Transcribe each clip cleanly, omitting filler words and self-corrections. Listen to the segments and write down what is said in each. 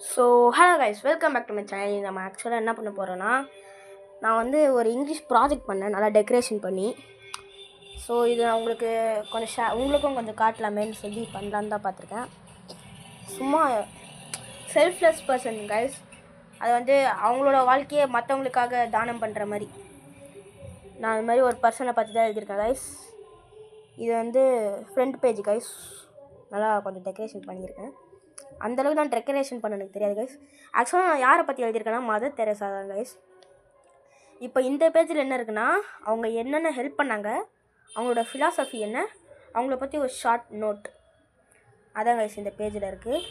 So hello guys, welcome back to my channel. நம்ம ஆக்சுவலாக என்ன பண்ண போகிறோன்னா, நான் வந்து ஒரு இங்கிலீஷ் ப்ராஜெக்ட் பண்ணேன், நல்லா டெக்கரேஷன் பண்ணி. ஸோ இது நான் உங்களுக்கு கொஞ்சம் உங்களுக்கும் கொஞ்சம் காட்டலாமேன்னு சொல்லி பண்ணலான்னு தான் பார்த்துருக்கேன். சும்மா செல்ஃப்லெஸ் பர்சன் கைஸ், அது வந்து அவங்களோட வாழ்க்கையை மற்றவங்களுக்காக தானம் பண்ணுற மாதிரி நான் அது மாதிரி ஒரு பர்சனை பற்றி தான் எழுதியிருக்கேன் கைஸ். இது வந்து ஃப்ரண்ட் பேஜ் கைஸ், நல்லா கொஞ்சம் டெக்கரேஷன் பண்ணியிருக்கேன். அந்தளவுக்கு நான் டெக்கரேஷன் பண்ண எனக்கு தெரியாது கைஸ். ஆக்சுவலாக நான் யாரை பற்றி எழுதியிருக்கேன்னா மதர் தெரேசா தான் கைஸ். இப்போ இந்த பேஜில் என்ன இருக்குன்னா, அவங்க என்னென்ன ஹெல்ப் பண்ணாங்க, அவங்களோட ஃபிலாசபி என்ன, அவங்கள பற்றி ஒரு ஷார்ட் நோட், அதான் கைஸ் இந்த பேஜில் இருக்குது.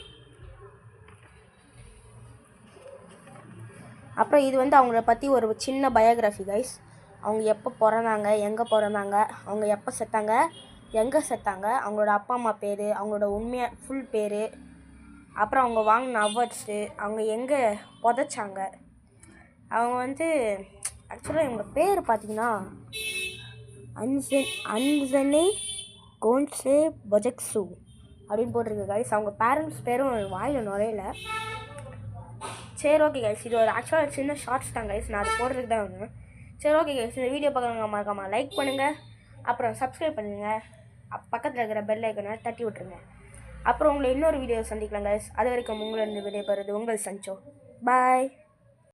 அப்புறம் இது வந்து அவங்கள பற்றி ஒரு சின்ன பயோகிராஃபி கைஸ். அவங்க எப்போ பிறந்தாங்க, எங்கே பிறந்தாங்க, அவங்க எப்போ செத்தாங்க, எங்கே செத்தாங்க, அவங்களோட அப்பா அம்மா பேர், அவங்களோட உண்மையாக ஃபுல் பேர், அப்புறம் அவங்க வாங்கின அவார்ட்ஸு, அவங்க எங்கே புதைச்சாங்க, அவங்க வந்து ஆக்சுவலாக இவங்க பேர் பார்த்தீங்கன்னா அன்சனே கோன்சே பொஜெக்ஸு அப்படின்னு போட்டிருக்கு கைஸ். அவங்க பேரண்ட்ஸ் பேரும் வாயில் நுழையில. சரி ஓகே கைஸ், இது ஒரு ஆக்சுவலாக சின்ன ஷார்ட்ஸ் தான் கைஸ், நான் அது போடுறதுக்கு தான் வந்தேன். சரி ஓகே கைஸ், இந்த வீடியோ பார்க்குறவங்க மறக்காமல் லைக் பண்ணுங்கள், அப்புறம் சப்ஸ்கிரைப் பண்ணுங்கள், பக்கத்தில் இருக்கிற பெல் ஐக்கனை தட்டி விட்ருங்க. அப்புறம் உங்களை இன்னொரு வீடியோ சந்திக்கலாம் கைஸ். அது வரைக்கும் உங்களிருந்து விடைபெறுவது உங்கள் சஞ்சோ. பாய்.